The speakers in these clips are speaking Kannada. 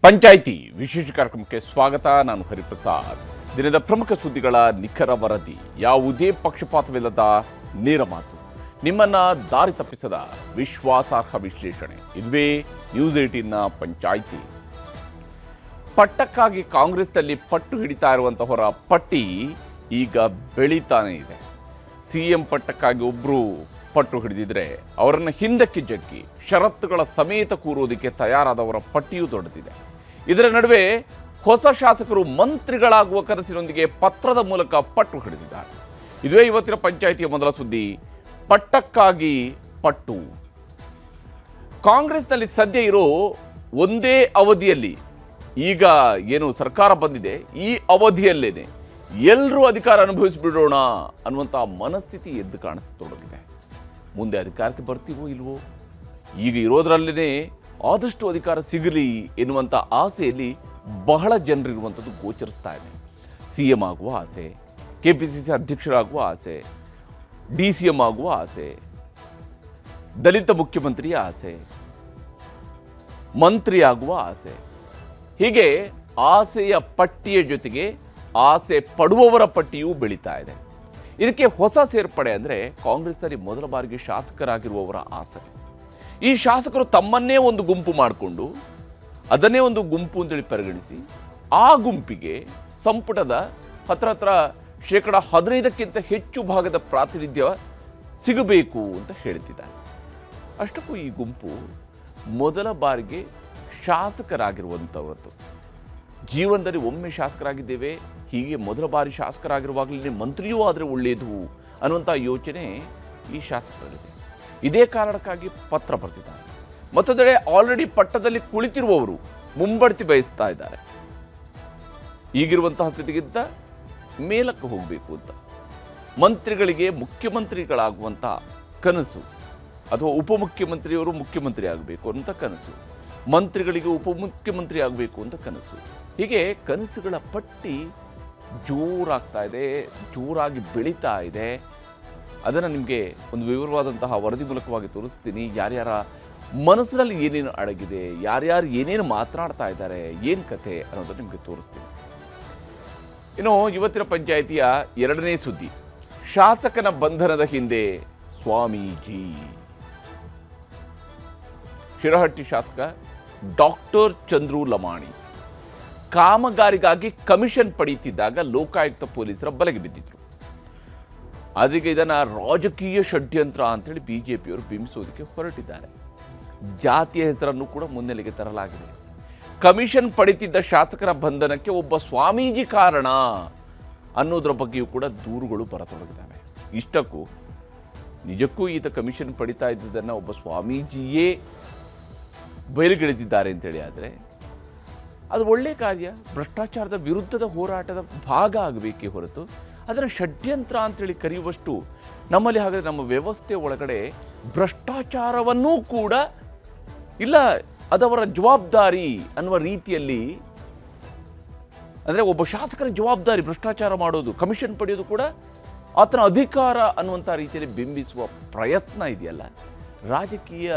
ಪಂಚಾಯಿತಿ ವಿಶೇಷ ಕಾರ್ಯಕ್ರಮಕ್ಕೆ ಸ್ವಾಗತ. ನಾನು ಹರಿಪ್ರಸಾದ್. ದಿನದ ಪ್ರಮುಖ ಸುದ್ದಿಗಳ ನಿಖರ ವರದಿ, ಯಾವುದೇ ಪಕ್ಷಪಾತವಿಲ್ಲದ ನೇರ ಮಾತು, ನಿಮ್ಮನ್ನ ದಾರಿ ತಪ್ಪಿಸದ ವಿಶ್ವಾಸಾರ್ಹ ವಿಶ್ಲೇಷಣೆ. ಇದುವೇ ನ್ಯೂಸ್ 18ನ ಪಂಚಾಯಿತಿ. ಪಟ್ಟಕ್ಕಾಗಿ ಕಾಂಗ್ರೆಸ್ನಲ್ಲಿ ಪಟ್ಟು ಹಿಡಿತಾ ಇರುವಂತಹವರ ಪಟ್ಟಿ ಈಗ ಬೆಳೀತಾನೆ ಇದೆ. ಸಿಎಂ ಪಟ್ಟಕ್ಕಾಗಿ ಒಬ್ಬರು ಪಟ್ಟು ಹಿಡಿದಿದ್ರೆ ಅವರನ್ನು ಹಿಂದಕ್ಕೆ ಜಗ್ಗಿ ಷರತ್ತುಗಳ ಸಮೇತ ಕೂರೋದಕ್ಕೆ ತಯಾರಾದವರ ಪಟ್ಟಿಯೂ ದೊಡ್ಡದಿದೆ. ಇದರ ನಡುವೆ ಹೊಸ ಶಾಸಕರು ಮಂತ್ರಿಗಳಾಗುವ ಕನಸಿನೊಂದಿಗೆ ಪತ್ರದ ಮೂಲಕ ಪಟ್ಟು ಹಿಡಿದಿದ್ದಾರೆ. ಇದುವೇ ಇವತ್ತಿನ ಪಂಚಾಯಿತಿಯ ಮೊದಲ ಸುದ್ದಿ, ಪಟ್ಟಕ್ಕಾಗಿ ಪಟ್ಟು. ಕಾಂಗ್ರೆಸ್ನಲ್ಲಿ ಸದ್ಯ ಇರೋ ಒಂದೇ ಅವಧಿಯಲ್ಲಿ, ಈಗ ಏನು ಸರ್ಕಾರ ಬಂದಿದೆ ಈ ಅವಧಿಯಲ್ಲೇನೆ ಎಲ್ಲರೂ ಅಧಿಕಾರ ಅನುಭವಿಸಿಬಿಡೋಣ ಅನ್ನುವಂಥ ಮನಸ್ಥಿತಿ ಎದ್ದು ಕಾಣಿಸತೊಡಗಿದೆ. ಮುಂದೆ ಅಧಿಕಾರಕ್ಕೆ ಬರ್ತೀವೋ ಇಲ್ವೋ, ಈಗ ಇರೋದ್ರಲ್ಲೇ ಆದಷ್ಟು ಅಧಿಕಾರ ಸಿಗಲಿ ಎನ್ನುವಂಥ ಆಸೆಯಲ್ಲಿ ಬಹಳ ಜನರಿರುವಂಥದ್ದು ಗೋಚರಿಸ್ತಾ ಇದೆ. CM ಆಗುವ ಆಸೆ, KPCC ಅಧ್ಯಕ್ಷರಾಗುವ ಆಸೆ, DCM ಆಗುವ ಆಸೆ, ದಲಿತ ಮುಖ್ಯಮಂತ್ರಿಯ ಆಸೆ, ಮಂತ್ರಿ ಆಗುವ ಆಸೆ, ಹೀಗೆ ಆಸೆಯ ಪಟ್ಟಿಯ ಜೊತೆಗೆ ಆಸೆ ಪಡುವವರ ಪಟ್ಟಿಯೂ ಬೆಳೀತಾ ಇದೆ. ಇದಕ್ಕೆ ಹೊಸ ಸೇರ್ಪಡೆ ಅಂದರೆ ಕಾಂಗ್ರೆಸ್ನಲ್ಲಿ ಮೊದಲ ಬಾರಿಗೆ ಶಾಸಕರಾಗಿರುವವರ ಆಸೆ. ಈ ಶಾಸಕರು ತಮ್ಮನ್ನೇ ಒಂದು ಗುಂಪು ಮಾಡಿಕೊಂಡು ಅದನ್ನೇ ಒಂದು ಗುಂಪು ಅಂತೇಳಿ ಪರಿಗಣಿಸಿ ಆ ಗುಂಪಿಗೆ ಸಂಪುಟದ ಹತ್ರ 15% ಹೆಚ್ಚು ಭಾಗದ ಪ್ರಾತಿನಿಧ್ಯ ಸಿಗಬೇಕು ಅಂತ ಹೇಳ್ತಿದ್ದಾರೆ. ಅಷ್ಟಕ್ಕೂ ಈ ಗುಂಪು ಮೊದಲ ಬಾರಿಗೆ ಶಾಸಕರಾಗಿರುವಂಥವ್ರದ್ದು. ಜೀವನದಲ್ಲಿ ಒಮ್ಮೆ ಶಾಸಕರಾಗಿದ್ದೇವೆ, ಹೀಗೆ ಮೊದಲ ಬಾರಿ ಶಾಸಕರಾಗಿರುವಾಗಲೇ ಮಂತ್ರಿಯೂ ಆದರೆ ಒಳ್ಳೆಯದು ಅನ್ನುವಂಥ ಯೋಚನೆ ಈ ಶಾಸಕರಲ್ಲಿದೆ. ಇದೇ ಕಾರಣಕ್ಕಾಗಿ ಪತ್ರ ಬರೆದಿದ್ದಾರೆ. ಮತ್ತೊಂದೆಡೆ ಆಲ್ರೆಡಿ ಪಟ್ಟದಲ್ಲಿ ಕುಳಿತಿರುವವರು ಮುಂಬಡ್ತಿ ಬಯಸ್ತಾ ಇದ್ದಾರೆ. ಈಗಿರುವಂತಹ ಸ್ಥಿತಿಗಿಂತ ಮೇಲಕ್ಕೆ ಹೋಗಬೇಕು ಅಂತ. ಮಂತ್ರಿಗಳಿಗೆ ಮುಖ್ಯಮಂತ್ರಿಗಳಾಗುವಂಥ ಕನಸು, ಅಥವಾ ಉಪಮುಖ್ಯಮಂತ್ರಿಯವರು ಮುಖ್ಯಮಂತ್ರಿ ಆಗಬೇಕು ಅಂತ ಕನಸು, ಮಂತ್ರಿಗಳಿಗೆ ಉಪಮುಖ್ಯಮಂತ್ರಿ ಆಗಬೇಕು ಅಂತ ಕನಸು. ಹೀಗೆ ಕನಸುಗಳ ಪಟ್ಟಿ ಜೋರಾಗ್ತಾ ಇದೆ, ಜೋರಾಗಿ ಬೆಳೀತಾ ಇದೆ. ಅದನ್ನು ನಿಮಗೆ ಒಂದು ವಿವರವಾದಂತಹ ವರದಿ ಮೂಲಕವಾಗಿ ತೋರಿಸ್ತೀನಿ. ಯಾರ್ಯಾರ ಮನಸ್ಸಿನಲ್ಲಿ ಏನೇನು ಅಡಗಿದೆ, ಯಾರ್ಯಾರು ಏನೇನು ಮಾತನಾಡ್ತಾ ಇದ್ದಾರೆ, ಏನು ಕತೆ ಅನ್ನೋದನ್ನು ನಿಮಗೆ ತೋರಿಸ್ತೀನಿ. ಇನ್ನು ಇವತ್ತಿನ ಪಂಚಾಯಿತಿಯ ಎರಡನೇ ಸುದ್ದಿ, ಶಾಸಕನ ಬಂಧನದ ಹಿಂದೆ ಸ್ವಾಮೀಜಿ. ಶಿರಹಟ್ಟಿ ಶಾಸಕ ಡಾಕ್ಟರ್ ಚಂದ್ರು ಲಮಾಣಿ ಕಾಮಗಾರಿಗಾಗಿ ಕಮಿಷನ್ ಪಡೆಯುತ್ತಿದ್ದಾಗ ಲೋಕಾಯುಕ್ತ ಪೊಲೀಸರ ಬಲೆಗೆ ಬಿದ್ದಿದ್ರು. ಅದಕ್ಕೆ ಇದನ್ನು ರಾಜಕೀಯ ಷಡ್ಯಂತ್ರ ಅಂತೇಳಿ BJPಯವರು ಬಿಂಬಿಸೋದಕ್ಕೆ ಹೊರಟಿದ್ದಾರೆ. ಜಾತಿಯ ಹೆಸರನ್ನು ಕೂಡ ಮುನ್ನೆಲೆಗೆ ತರಲಾಗಿದೆ. ಕಮಿಷನ್ ಪಡೆಯುತ್ತಿದ್ದ ಶಾಸಕರ ಬಂಧನಕ್ಕೆ ಒಬ್ಬ ಸ್ವಾಮೀಜಿ ಕಾರಣ ಅನ್ನೋದರ ಬಗ್ಗೆಯೂ ಕೂಡ ದೂರುಗಳು ಬರತೊಡಗಿದ್ದಾವೆ. ಇಷ್ಟಕ್ಕೂ ನಿಜಕ್ಕೂ ಈತ ಕಮಿಷನ್ ಪಡಿತಾ ಇದ್ದುದನ್ನು ಒಬ್ಬ ಸ್ವಾಮೀಜಿಯೇ ಬಯಲಿಗೆಳೆದಿದ್ದಾರೆ ಅಂತೇಳಿ ಆದರೆ ಅದು ಒಳ್ಳೆಯ ಕಾರ್ಯ, ಭ್ರಷ್ಟಾಚಾರದ ವಿರುದ್ಧದ ಹೋರಾಟದ ಭಾಗ ಆಗಬೇಕೇ ಹೊರತು ಅದನ್ನು ಷಡ್ಯಂತ್ರ ಅಂತೇಳಿ ಕರೆಯುವಷ್ಟು ನಮ್ಮಲ್ಲಿ, ಹಾಗಾದರೆ ನಮ್ಮ ವ್ಯವಸ್ಥೆ ಒಳಗಡೆ ಭ್ರಷ್ಟಾಚಾರವನ್ನೂ ಕೂಡ ಇಲ್ಲ, ಅದವರ ಜವಾಬ್ದಾರಿ ಅನ್ನುವ ರೀತಿಯಲ್ಲಿ, ಅಂದರೆ ಒಬ್ಬ ಶಾಸಕರ ಜವಾಬ್ದಾರಿ ಭ್ರಷ್ಟಾಚಾರ ಮಾಡೋದು, ಕಮಿಷನ್ ಪಡೆಯೋದು ಕೂಡ ಆತನ ಅಧಿಕಾರ ಅನ್ನುವಂಥ ರೀತಿಯಲ್ಲಿ ಬಿಂಬಿಸುವ ಪ್ರಯತ್ನ ಇದೆಯಲ್ಲ, ರಾಜಕೀಯ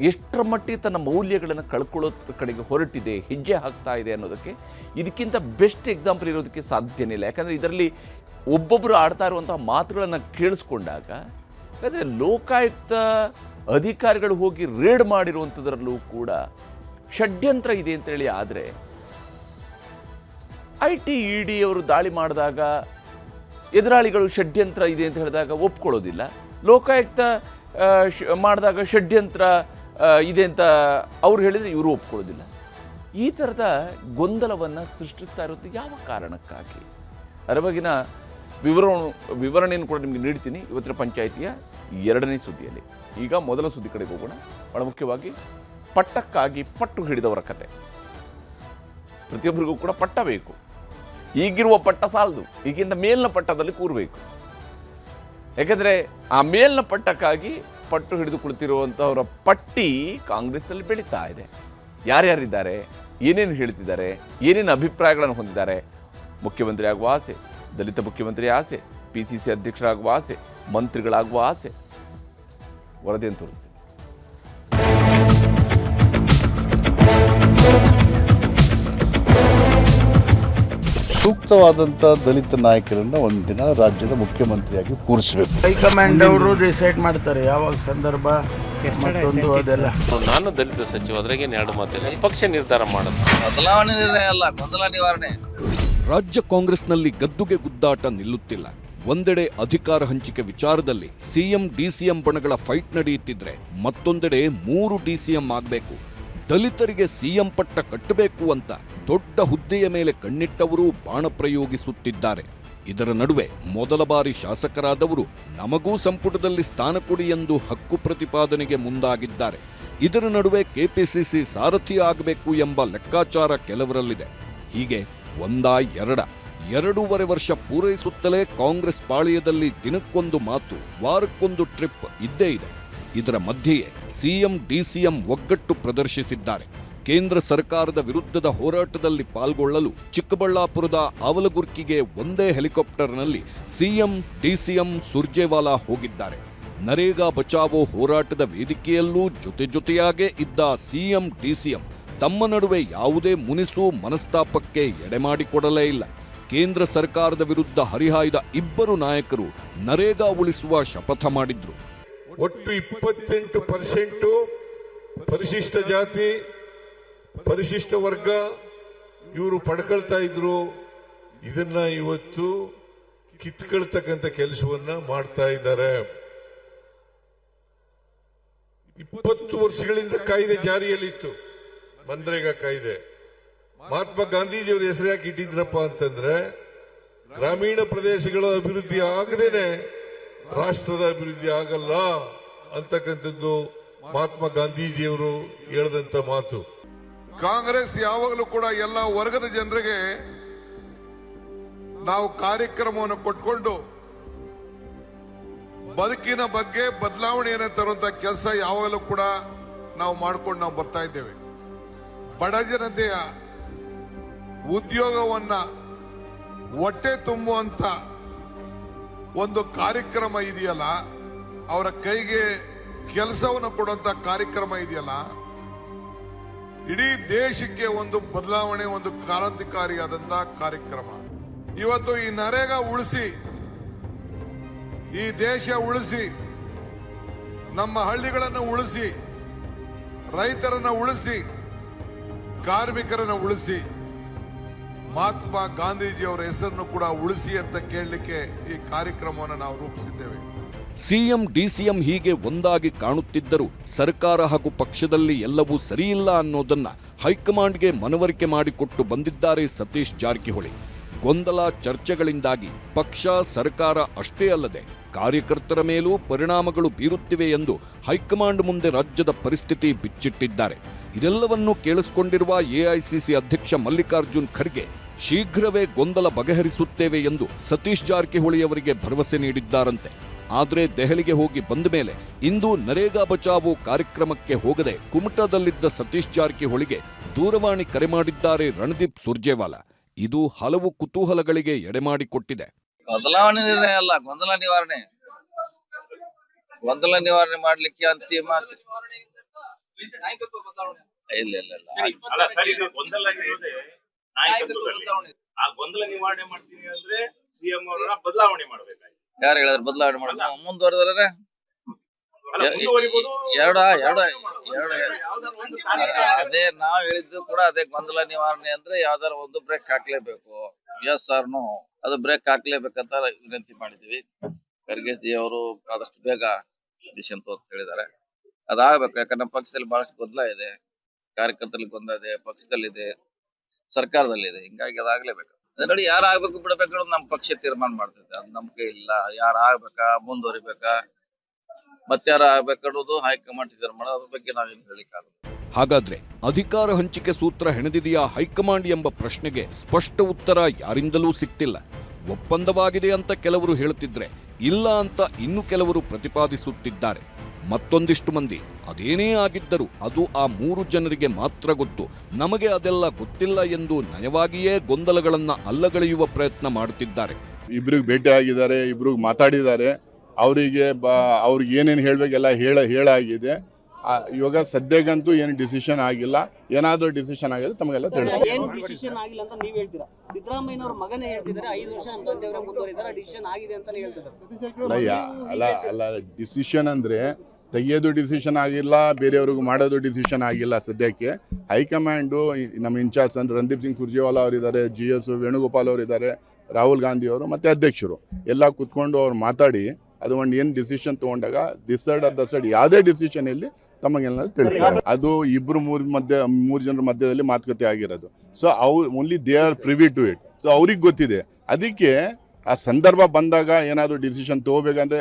ಎಷ್ಟರ ಮಟ್ಟಿಗೆ ತನ್ನ ಮೌಲ್ಯಗಳನ್ನು ಕಳ್ಕೊಳ್ಳೋದ್ರ ಕಡೆಗೆ ಹೊರಟಿದೆ, ಹೆಜ್ಜೆ ಹಾಕ್ತಾ ಇದೆ ಅನ್ನೋದಕ್ಕೆ ಇದಕ್ಕಿಂತ ಬೆಸ್ಟ್ ಎಕ್ಸಾಂಪಲ್ ಇರೋದಕ್ಕೆ ಸಾಧ್ಯನೇ ಇಲ್ಲ. ಯಾಕಂದರೆ ಇದರಲ್ಲಿ ಒಬ್ಬೊಬ್ಬರು ಆಡ್ತಾ ಇರುವಂಥ ಮಾತುಗಳನ್ನು ಕೇಳಿಸ್ಕೊಂಡಾಗ, ಯಾಕಂದರೆ ಲೋಕಾಯುಕ್ತ ಅಧಿಕಾರಿಗಳು ಹೋಗಿ ರೇಡ್ ಮಾಡಿರುವಂಥದ್ರಲ್ಲೂ ಕೂಡ ಷಡ್ಯಂತ್ರ ಇದೆ ಅಂತೇಳಿ ಆದರೆ, IT ED ಅವರು ದಾಳಿ ಮಾಡಿದಾಗ ಎದುರಾಳಿಗಳು ಷಡ್ಯಂತ್ರ ಇದೆ ಅಂತ ಹೇಳಿದಾಗ ಒಪ್ಕೊಳ್ಳೋದಿಲ್ಲ, ಲೋಕಾಯುಕ್ತ ಮಾಡಿದಾಗ ಷಡ್ಯಂತ್ರ ಇದೆ ಅಂತ ಅವ್ರು ಹೇಳಿದರೆ ಇವರು ಒಪ್ಕೊಳ್ಳೋದಿಲ್ಲ. ಈ ಥರದ ಗೊಂದಲವನ್ನು ಸೃಷ್ಟಿಸ್ತಾ ಇರೋದು ಯಾವ ಕಾರಣಕ್ಕಾಗಿ? ಅದರ ಬಗ್ಗಿನ ವಿವರಣೆಯನ್ನು ಕೂಡ ನಿಮಗೆ ನೀಡ್ತೀನಿ ಇವತ್ತಿನ ಪಂಚಾಯಿತಿಯ ಎರಡನೇ ಸುದ್ದಿಯಲ್ಲಿ. ಈಗ ಮೊದಲ ಸುದ್ದಿ ಕಡೆಗೆ ಹೋಗೋಣ. ಬಹಳ ಮುಖ್ಯವಾಗಿ ಪಟ್ಟಕ್ಕಾಗಿ ಪಟ್ಟು ಹಿಡಿದವರ ಕತೆ. ಪ್ರತಿಯೊಬ್ಬರಿಗೂ ಕೂಡ ಪಟ್ಟ ಬೇಕು. ಈಗಿರುವ ಪಟ್ಟ ಸಾಲದು, ಈಗಿಂದ ಮೇಲಿನ ಪಟ್ಟದಲ್ಲಿ ಕೂರಬೇಕು. ಯಾಕೆಂದರೆ ಆ ಮೇಲಿನ ಪಟ್ಟಕ್ಕಾಗಿ ಪಟ್ಟು ಹಿಡಿದು ಕುಳಿತಿರುವಂಥವರ ಪಟ್ಟಿ ಕಾಂಗ್ರೆಸ್ನಲ್ಲಿ ಬೆಳೀತಾ ಇದೆ. ಯಾರ್ಯಾರಿದ್ದಾರೆ, ಏನೇನು ಹೇಳ್ತಿದ್ದಾರೆ, ಏನೇನು ಅಭಿಪ್ರಾಯಗಳನ್ನು ಹೊಂದಿದ್ದಾರೆ, ಮುಖ್ಯಮಂತ್ರಿ ಆಗುವ ಆಸೆ, ದಲಿತ ಮುಖ್ಯಮಂತ್ರಿ ಆಸೆ, PCC ಅಧ್ಯಕ್ಷರಾಗುವ ಆಸೆ, ಮಂತ್ರಿಗಳಾಗುವ ಆಸೆ, ವರದಿಯನ್ನು ತೋರಿಸ್ತೀನಿ. ಸೂಕ್ತವಾದಂಥ ದಲಿತ ನಾಯಕರನ್ನ ಒಂದಿನ ರಾಜ್ಯದ ಮುಖ್ಯಮಂತ್ರಿಯಾಗಿ ಕೂರಿಸಬೇಕು. ಹೈಕಮಾಂಡ್ ಅವರು ಡಿಸೈಡ್ ಮಾಡ್ತಾರೆ ಯಾವಾಗ ಸಂದರ್ಭ ಮತ್ತೊಂದು ಅದೆಲ್ಲ. ನಾನು ದಲಿತ ಸಚಿವ, ಅದ್ರಾಗೆ ಎರಡು ಮಾತಿಲ್ಲ. ಪಕ್ಷ ನಿರ್ಧಾರ ಮಾಡುತ್ತೆ. ಬದಲಾವಣೆ ನಿರ್ಣಯ ಅಲ್ಲ, ಗೊಂದಲ ನಿವಾರಣೆ. ರಾಜ್ಯ ಕಾಂಗ್ರೆಸ್ನಲ್ಲಿ ಗದ್ದುಗೆ ಗುದ್ದಾಟ ನಿಲ್ಲುತ್ತಿಲ್ಲ. ಒಂದೆಡೆ ಅಧಿಕಾರ ಹಂಚಿಕೆ ವಿಚಾರದಲ್ಲಿ ಸಿಎಂ ಡಿಸಿಎಂ ಬಣಗಳ ಫೈಟ್ ನಡೆಯುತ್ತಿದ್ರೆ, ಮತ್ತೊಂದೆಡೆ 3 ಡಿಸಿಎಂ ಆಗಬೇಕು, ದಲಿತರಿಗೆ ಸಿಎಂ ಪಟ್ಟ ಕಟ್ಟಬೇಕು ಅಂತ ದೊಡ್ಡ ಹುದ್ದೆಯ ಮೇಲೆ ಕಣ್ಣಿಟ್ಟವರು ಬಾಣ ಪ್ರಯೋಗಿಸುತ್ತಿದ್ದಾರೆ. ಇದರ ನಡುವೆ ಮೊದಲ ಬಾರಿ ಶಾಸಕರಾದವರು ನಮಗೂ ಸಂಪುಟದಲ್ಲಿ ಸ್ಥಾನ ಕೊಡಿ ಎಂದು ಹಕ್ಕು ಪ್ರತಿಪಾದನೆಗೆ ಮುಂದಾಗಿದ್ದಾರೆ. ಇದರ ನಡುವೆ ಕೆಪಿಸಿಸಿ ಸಾರಥಿ ಆಗಬೇಕು ಎಂಬ ಲೆಕ್ಕಾಚಾರ ಕೆಲವರಲ್ಲಿದೆ. ಹೀಗೆ ಎರಡೂವರೆ ವರ್ಷ ಪೂರೈಸುತ್ತಲೇ ಕಾಂಗ್ರೆಸ್ ಪಾಳ್ಯದಲ್ಲಿ ದಿನಕ್ಕೊಂದು ಮಾತು, ವಾರಕ್ಕೊಂದು ಟ್ರಿಪ್ ಇದ್ದೇ ಇದೆ. ಇದರ ಮಧ್ಯೆಯೇ ಸಿಎಂ ಡಿಸಿಎಂ ಒಗ್ಗಟ್ಟು ಪ್ರದರ್ಶಿಸಿದ್ದಾರೆ. ಕೇಂದ್ರ ಸರ್ಕಾರದ ವಿರುದ್ಧದ ಹೋರಾಟದಲ್ಲಿ ಪಾಲ್ಗೊಳ್ಳಲು ಚಿಕ್ಕಬಳ್ಳಾಪುರದ ಆವಲಗುರ್ಕಿಗೆ ಒಂದೇ ಹೆಲಿಕಾಪ್ಟರ್ನಲ್ಲಿ ಸಿಎಂ ಡಿಸಿಎಂ ಸುರ್ಜೇವಾಲಾ ಹೋಗಿದ್ದಾರೆ. ನರೇಗಾ ಬಚಾವೋ ಹೋರಾಟದ ವೇದಿಕೆಯಲ್ಲೂ ಜೊತೆಯಾಗೇ ಇದ್ದ ಸಿಎಂ ಡಿಸಿಎಂ ತಮ್ಮ ನಡುವೆ ಯಾವುದೇ ಮುನಿಸು ಮನಸ್ತಾಪಕ್ಕೆ ಎಡೆಮಾಡಿಕೊಡಲೇ ಇಲ್ಲ. ಕೇಂದ್ರ ಸರ್ಕಾರದ ವಿರುದ್ಧ ಹರಿಹಾಯ್ದ ಇಬ್ಬರು ನಾಯಕರು ನರೇಗಾ ಉಳಿಸುವ ಶಪಥ ಮಾಡಿದ್ರು. ಒಟ್ಟು 28% ಪರಿಶಿಷ್ಟ ಜಾತಿ ಪರಿಶಿಷ್ಟ ವರ್ಗ ಇವರು ಪಡ್ಕೊಳ್ತಾ ಇದ್ರು. ಇದನ್ನ ಇವತ್ತು ಕಿತ್ಕೊಳ್ತಕ್ಕಂಥ ಕೆಲಸವನ್ನ ಮಾಡ್ತಾ ಇದ್ದಾರೆ. 20 ವರ್ಷಗಳಿಂದ ಕಾಯ್ದೆ ಜಾರಿಯಲ್ಲಿತ್ತು, ಮನ್ರೇಗಾ ಕಾಯ್ದೆ. ಮಹಾತ್ಮ ಗಾಂಧೀಜಿಯವರ ಹೆಸರು ಯಾಕೆ ಇಟ್ಟಿದ್ರಪ್ಪ ಅಂತಂದ್ರೆ, ಗ್ರಾಮೀಣ ಪ್ರದೇಶಗಳ ಅಭಿವೃದ್ಧಿ ಆಗದೇನೆ ರಾಷ್ಟ್ರದ ಅಭಿವೃದ್ಧಿ ಆಗಲ್ಲ ಅಂತಕ್ಕಂಥದ್ದು ಮಹಾತ್ಮ ಗಾಂಧೀಜಿಯವರು ಹೇಳಿದಂತ ಮಾತು. ಕಾಂಗ್ರೆಸ್ ಯಾವಾಗಲೂ ಕೂಡ ಎಲ್ಲ ವರ್ಗದ ಜನರಿಗೆ ನಾವು ಕಾರ್ಯಕ್ರಮವನ್ನು ಕೊಟ್ಕೊಂಡು ಬದುಕಿನ ಬಗ್ಗೆ ಬದಲಾವಣೆಯನ್ನು ತರುವಂತ ಕೆಲಸ ಯಾವಾಗಲೂ ಕೂಡ ನಾವು ಮಾಡ್ಕೊಂಡು ಬರ್ತಾ ಇದ್ದೇವೆ. ಬಡ ಜನತೆಯ ಉದ್ಯೋಗವನ್ನ ಹೊಟ್ಟೆ ತುಂಬುವಂತ ಒಂದು ಕಾರ್ಯಕ್ರಮ ಇದೆಯಲ್ಲ, ಅವರ ಕೈಗೆ ಕೆಲಸವನ್ನು ಕೊಡುವಂತ ಕಾರ್ಯಕ್ರಮ ಇದೆಯಲ್ಲ, ಇಡೀ ದೇಶಕ್ಕೆ ಒಂದು ಬದಲಾವಣೆ, ಒಂದು ಕ್ರಾಂತಿಕಾರಿಯಾದಂತಹ ಕಾರ್ಯಕ್ರಮ. ಇವತ್ತು ಈ ನರೇಗಾ ಉಳಿಸಿ, ಈ ದೇಶ ಉಳಿಸಿ, ನಮ್ಮ ಹಳ್ಳಿಗಳನ್ನು ಉಳಿಸಿ, ರೈತರನ್ನ ಉಳಿಸಿ, ಕಾರ್ಮಿಕರನ್ನ ಉಳಿಸಿ, ಮಹಾತ್ಮ ಗಾಂಧೀಜಿಯವರ ಹೆಸರನ್ನು ಕೂಡ ಉಳಿಸಿ ಅಂತ ಕೇಳಲಿಕ್ಕೆ ಈ ಕಾರ್ಯಕ್ರಮವನ್ನು ನಾವು ರೂಪಿಸಿದ್ದೇವೆ. ಸಿಎಂ ಡಿಸಿಎಂ ಹೀಗೆ ಒಂದಾಗಿ ಕಾಣುತ್ತಿದ್ದರೂ ಸರ್ಕಾರ ಹಾಗೂ ಪಕ್ಷದಲ್ಲಿ ಎಲ್ಲವೂ ಸರಿಯಿಲ್ಲ ಅನ್ನೋದನ್ನ ಹೈಕಮಾಂಡ್ಗೆ ಮನವರಿಕೆ ಮಾಡಿಕೊಟ್ಟು ಬಂದಿದ್ದಾರೆ ಸತೀಶ್ ಜಾರಕಿಹೊಳಿ. ಗೊಂದಲ ಚರ್ಚೆಗಳಿಂದಾಗಿ ಪಕ್ಷ ಸರ್ಕಾರ ಅಷ್ಟೇ ಅಲ್ಲದೆ ಕಾರ್ಯಕರ್ತರ ಮೇಲೂ ಪರಿಣಾಮಗಳು ಬೀರುತ್ತಿವೆ ಎಂದು ಹೈಕಮಾಂಡ್ ಮುಂದೆ ರಾಜ್ಯದ ಪರಿಸ್ಥಿತಿ ಬಿಚ್ಚಿಟ್ಟಿದ್ದಾರೆ. ಇದೆಲ್ಲವನ್ನೂ ಕೇಳಿಸಿಕೊಂಡಿರುವ ಎಐಸಿಸಿ ಅಧ್ಯಕ್ಷ ಮಲ್ಲಿಕಾರ್ಜುನ್ ಖರ್ಗೆ ಶೀಘ್ರವೇ ಗೊಂದಲ ಬಗೆಹರಿಸುತ್ತೇವೆ ಎಂದು ಸತೀಶ್ ಜಾರಕಿಹೊಳಿ ಅವರಿಗೆ ಭರವಸೆ ನೀಡಿದ್ದಾರಂತೆ. ಆದರೆ ದೆಹಲಿಗೆ ಹೋಗಿ ಬಂದ ಮೇಲೆ ಇಂದು ನರೇಗಾ ಬಚಾವೋ ಕಾರ್ಯಕ್ರಮಕ್ಕೆ ಹೋಗದೆ ಕುಮಟಾದಲ್ಲಿದ್ದ ಸತೀಶ್ ಜಾರಕಿಹೊಳಿಗೆ ದೂರವಾಣಿ ಕರೆ ಮಾಡಿದ್ದಾರೆ ರಣದೀಪ್ ಸುರ್ಜೇವಾಲಾ. ಇದು ಹಲವು ಕುತೂಹಲಗಳಿಗೆ ಎಡೆಮಾಡಿಕೊಟ್ಟಿದೆ. ಬದಲಾವಣೆ ನಿರ್ಣಯ ಅಲ್ಲ, ಗೊಂದಲ ನಿವಾರಣೆ. ಗೊಂದಲ ನಿವಾರಣೆ ಮಾಡ್ಲಿಕ್ಕೆ ಅಂತಿಮ ಇಲ್ಲ ಗೊಂದಲ ನಿವಾರಣೆ ಮಾಡ್ತೀನಿ ಅಂದ್ರೆ ಸಿಎಂ ಅವರ ಬದಲಾವಣೆ ಮಾಡ್ಬೇಕಾಗಿ ಯಾರು ಹೇಳಿದ್ರೆ ಬದಲಾವಣೆ ಮಾಡೋದು ಮುಂದುವರೆದ್ರೆ ಅದೇ ನಾವ್ ಹೇಳಿದ್ದು ಕೂಡ ಅದೇ. ಗೊಂದಲ ನಿವಾರಣೆ ಅಂದ್ರೆ ಯಾವ್ದಾರ ಒಂದು ಬ್ರೇಕ್ ಹಾಕ್ಲೇಬೇಕು. ಎಸ್ ಆರ್ ನೋ, ಅದು ಬ್ರೇಕ್ ಹಾಕ್ಲೇಬೇಕಂತ ವಿನಂತಿ ಮಾಡಿದೀವಿ. ಖರ್ಗೆ ಜಿ ಅವರು ಆದಷ್ಟು ಬೇಗ ಡಿಸಿಷನ್ ಅಂತ ಹೇಳಿದ್ದಾರೆ. ಅದಾಗಬೇಕು. ಯಾಕಂದ್ರೆ ನಮ್ಮ ಪಕ್ಷದಲ್ಲಿ ಬಹಳಷ್ಟು ಗೊಂದಲ ಇದೆ, ಕಾರ್ಯಕರ್ತರಲ್ಲಿ ಗೊಂದಲ ಇದೆ, ಪಕ್ಷದಲ್ಲಿದೆ, ಸರ್ಕಾರದಲ್ಲಿದೆ. ಹಿಂಗಾಗಿ ಅದಾಗ್ಲೇಬೇಕು. ನೋಡಿ, ಯಾರು ಆಗ್ಬೇಕು ಬಿಡಬೇಕು ಅನ್ನೋದು ನಮ್ಮ ಪಕ್ಷ ತೀರ್ಮಾನ ಮಾಡ್ತಿದೆ. ಅದು ನಂಬಿಕೆ ಇಲ್ಲ. ಯಾರು ಆಗ್ಬೇಕಾ, ಮುಂದುವರಿಬೇಕಾ, ಮತ್ತಾರ ಆಗ್ಬೇಕು ಅನ್ನೋದು ಹೈಕಮಾಂಡ್ ತೀರ್ಮಾನ ಮಾಡೋದು. ಅದ್ರ ಬಗ್ಗೆ ನಾವೇನು ಹೇಳಿಕ್ಕಾಗಲ್ಲ. ಹಾಗಾದ್ರೆ ಅಧಿಕಾರ ಹಂಚಿಕೆ ಸೂತ್ರ ಹೆಣೆದಿದೆಯಾ ಹೈಕಮಾಂಡ್ ಎಂಬ ಪ್ರಶ್ನೆಗೆ ಸ್ಪಷ್ಟ ಉತ್ತರ ಯಾರಿಂದಲೂ ಸಿಕ್ತಿಲ್ಲ. ಒಪ್ಪಂದವಾಗಿದೆ ಅಂತ ಕೆಲವರು ಹೇಳುತ್ತಿದ್ರೆ, ಇಲ್ಲ ಅಂತ ಇನ್ನು ಕೆಲವರು ಪ್ರತಿಪಾದಿಸುತ್ತಿದ್ದಾರೆ. ಮತ್ತೊಂದಿಷ್ಟು ಮಂದಿ ಅದೇನೇ ಆಗಿದ್ದರೂ ಅದು ಆ 3 ಜನರಿಗೆ ಮಾತ್ರ ಗೊತ್ತು, ನಮಗೆ ಅದೆಲ್ಲ ಗೊತ್ತಿಲ್ಲ ಎಂದು ನಯವಾಗಿಯೇ ಗೊಂದಲಗಳನ್ನ ಅಲ್ಲಗಳೆಯುವ ಪ್ರಯತ್ನ ಮಾಡುತ್ತಿದ್ದಾರೆ. ಇಬ್ರಿಗೆ ಭೇಟಿ ಆಗಿದ್ದಾರೆ, ಇಬ್ರಿಗೆ ಮಾತಾಡಿದ್ದಾರೆ. ಅವ್ರಿಗೆ ಏನೇನು ಹೇಳಬೇಕೆಲ್ಲ ಹೇಳಾಗಿದೆ. ಇವಾಗ ಸದ್ಯಗಂತೂ ಏನು ಡಿಸಿಷನ್ ಆಗಿಲ್ಲ. ಏನಾದರೂ ಡಿಸಿಷನ್ ಆಗಿದ್ರೆ ತಮಗೆಲ್ಲ ತಿಳಿಸ್ತೀವಿ. ಏನು ಡಿಸಿಷನ್ ಆಗಿಲ್ಲ ಅಂತ ನೀವು ಹೇಳ್ತೀರಾ? ಸಿದ್ದರಾಮಯ್ಯನವ್ರ ಮಗನೇ ಹೇಳ್ತಿದ್ದಾರೆ 5 ವರ್ಷ ನಮ್ಮ ತಂದೆಯವರೇ ಮುಂದುವರಿದಾರೆ, ಡಿಸಿಷನ್ ಆಗಿದೆ ಅಂತಾನೆ ಹೇಳ್ತಿದ್ದಾರೆ. ಅಲ್ಲ ಡಿಸಿಷನ್ ಅಂದರೆ ತೆಗೆಯೋದು ಡಿಸಿಷನ್ ಆಗಿಲ್ಲ, ಬೇರೆಯವ್ರಿಗೂ ಮಾಡೋದು ಡಿಸಿಷನ್ ಆಗಿಲ್ಲ. ಸದ್ಯಕ್ಕೆ ಹೈಕಮಾಂಡು ನಮ್ಮ ಇನ್ಚಾರ್ಜ್ ಅಂದ್ರೆ ರಣದೀಪ್ ಸಿಂಗ್ ಸುರ್ಜೇವಾಲಾ ಅವರಿದ್ದಾರೆ, GS ವೇಣುಗೋಪಾಲ್ ಅವರಿದ್ದಾರೆ, ರಾಹುಲ್ ಗಾಂಧಿ ಅವರು ಮತ್ತು ಅಧ್ಯಕ್ಷರು ಎಲ್ಲ ಕೂತ್ಕೊಂಡು ಅವ್ರು ಮಾತಾಡಿ ಅದು ಒಂದು ಏನು ಡಿಸಿಷನ್ ತೊಗೊಂಡಾಗ ಡಿಸೈಡ್ ಯಾವುದೇ ಡಿಸಿಷನ್ ಇಲ್ಲಿ ತಮಗೆಲ್ಲ ತಿಳಿಸ್ತಾರೆ. ಅದು 2-3 ಜನರ ಮಧ್ಯದಲ್ಲಿ ಮಾತುಕತೆ ಆಗಿರೋದು. So only they are privy to it. So ಅವ್ರಿಗೆ ಗೊತ್ತಿದೆ. ಅದಕ್ಕೆ ಆ ಸಂದರ್ಭ ಬಂದಾಗ ಏನಾದರೂ ಡಿಸಿಷನ್ ತೊಗೋಬೇಕಂದ್ರೆ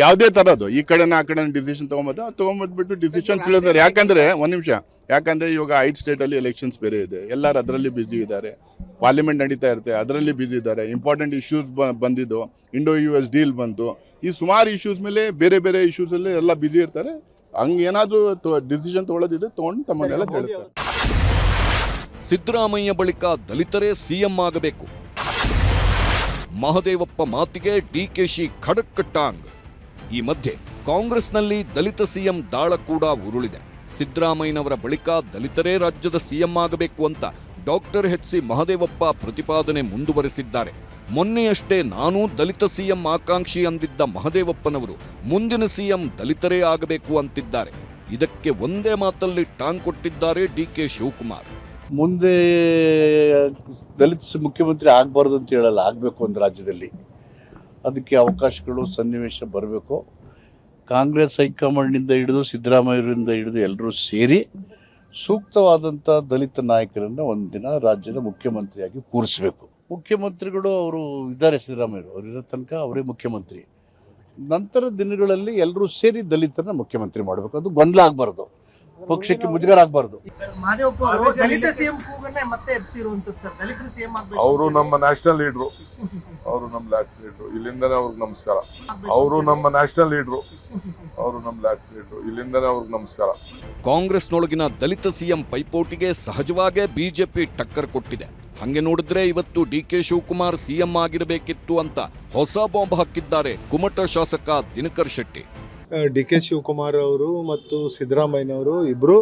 ಯಾವುದೇ ಥರದ್ದು ಈ ಕಡೆನ ಆ ಕಡೆ ಡಿಸಿಷನ್ ತೊಗೊಂಬಂದ್ಬಿಟ್ಟು ಡಿಸಿಷನ್ ತಿಳಿಸ್ತಾರೆ. ಯಾಕಂದರೆ ಒಂದು ನಿಮಿಷ, ಯಾಕಂದರೆ ಇವಾಗ 5 ಸ್ಟೇಟಲ್ಲಿ ಎಲೆಕ್ಷನ್ಸ್ ಬೇರೆ ಇದೆ, ಎಲ್ಲರೂ ಅದರಲ್ಲಿ ಬ್ಯುಸಿ ಇದ್ದಾರೆ. ಪಾರ್ಲಿಮೆಂಟ್ ನಡೀತಾ ಇರುತ್ತೆ, ಅದರಲ್ಲಿ ಬ್ಯುಸಿ ಇದ್ದಾರೆ. ಇಂಪಾರ್ಟೆಂಟ್ ಇಶ್ಯೂಸ್ ಬಂದಿದ್ದು, Indo-US ಡೀಲ್ ಬಂತು, ಈ ಸುಮಾರು ಇಶ್ಯೂಸ್ ಮೇಲೆ ಬೇರೆ ಇಶ್ಯೂಸಲ್ಲಿ ಎಲ್ಲ ಬ್ಯುಸಿ ಇರ್ತಾರೆ. ಹಂಗೆ ಏನಾದರೂ ಡಿಸಿಷನ್ ತೊಗೊಳ್ಳೋದಿದೆ ತೊಗೊಂಡು ತಮ್ಮನ್ನೆಲ್ಲ ತಿಳಿಸ್ತಾರೆ. ಸಿದ್ದರಾಮಯ್ಯ ಬಳಿಕ ದಲಿತರೇ ಸಿಎಂ ಆಗಬೇಕು. ಮಹದೇವಪ್ಪ ಮಾತಿಗೆ DKಶಿ ಖಡಕ್ ಟಾಂಗ್. ಈ ಮಧ್ಯೆ ಕಾಂಗ್ರೆಸ್ನಲ್ಲಿ ದಲಿತ ಸಿಎಂ ದಾಳ ಕೂಡ ಉರುಳಿದೆ. ಸಿದ್ದರಾಮಯ್ಯನವರ ಬಳಿಕ ದಲಿತರೇ ರಾಜ್ಯದ ಸಿಎಂ ಆಗಬೇಕು ಅಂತ ಡಾಕ್ಟರ್ HC ಮಹದೇವಪ್ಪ ಪ್ರತಿಪಾದನೆ ಮುಂದುವರೆಸಿದ್ದಾರೆ. ಮೊನ್ನೆಯಷ್ಟೇ ನಾನು ದಲಿತ ಸಿಎಂ ಆಕಾಂಕ್ಷಿ ಅಂದಿದ್ದ ಮಹದೇವಪ್ಪನವರು ಮುಂದಿನ ಸಿಎಂ ದಲಿತರೇ ಆಗಬೇಕು ಅಂತಿದ್ದಾರೆ. ಇದಕ್ಕೆ ಒಂದೇ ಮಾತಲ್ಲಿ ಟಾಂಗ್ ಕೊಟ್ಟಿದ್ದಾರೆ DK ಶಿವಕುಮಾರ್. ಮುಂದೆ ದಲಿತ ಮುಖ್ಯಮಂತ್ರಿ ಆಗಬಾರ್ದು ಅಂತ ಹೇಳಲ್ಲ, ಆಗಬೇಕು ಒಂದು ರಾಜ್ಯದಲ್ಲಿ. ಅದಕ್ಕೆ ಅವಕಾಶಗಳು ಸನ್ನಿವೇಶ ಬರಬೇಕು. ಕಾಂಗ್ರೆಸ್ ಹೈಕಮಾಂಡ್ನಿಂದ ಹಿಡಿದು ಸಿದ್ದರಾಮಯ್ಯರಿಂದ ಹಿಡಿದು ಎಲ್ಲರೂ ಸೇರಿ ಸೂಕ್ತವಾದಂಥ ದಲಿತ ನಾಯಕರನ್ನು ಒಂದಿನ ರಾಜ್ಯದ ಮುಖ್ಯಮಂತ್ರಿಯಾಗಿ ಕೂರಿಸಬೇಕು. ಮುಖ್ಯಮಂತ್ರಿಗಳು ಅವರು ಇದ್ದಾರೆ, ಸಿದ್ದರಾಮಯ್ಯರು ಅವರಿರೋ ತನಕ ಅವರೇ ಮುಖ್ಯಮಂತ್ರಿ. ನಂತರ ದಿನಗಳಲ್ಲಿ ಎಲ್ಲರೂ ಸೇರಿ ದಲಿತರನ್ನ ಮುಖ್ಯಮಂತ್ರಿ ಮಾಡಬೇಕು. ಅದು ಗೊಂದಲ ಆಗಬಾರ್ದು, ಪಕ್ಷಕ್ಕೆ ಮುಜುಗರ ಆಗಬಾರ್ದು. ಅವರು ನಮ್ಮ ನ್ಯಾಷನಲ್ ಲೀಡ್ರು, ಇಲ್ಲಿಂದನೇ ಅವ್ರಿಗೆ ನಮಸ್ಕಾರ. ಅವರು ನಮ್ಮ ನ್ಯಾಷನಲ್ ಲೀಡ್ರು, ಇಲ್ಲಿಂದನೇ ಅವ್ರಿಗೆ ನಮಸ್ಕಾರ. ಕಾಂಗ್ರೆಸ್ನೊಳಗಿನ ದಲಿತ ಸಿಎಂ ಪೈಪೋಟಿಗೆ ಸಹಜವಾಗೇ ಬಿಜೆಪಿ ಟಕ್ಕರ್ ಕೊಟ್ಟಿದೆ. ಹಂಗೆ ನೋಡಿದ್ರೆ ಇವತ್ತು DK ಶಿವಕುಮಾರ್ ಸಿಎಂ ಆಗಿರಬೇಕಿತ್ತು ಅಂತ ಹೊಸ ಬಾಂಬ್ ಹಾಕಿದ್ದಾರೆ ಕುಮಟ ಶಾಸಕ ದಿನಕರ್ ಶೆಟ್ಟಿ. DK ಶಿವಕುಮಾರ್ ಅವರು ಮತ್ತು ಸಿದ್ದರಾಮಯ್ಯನವರು ಇಬ್ಬರು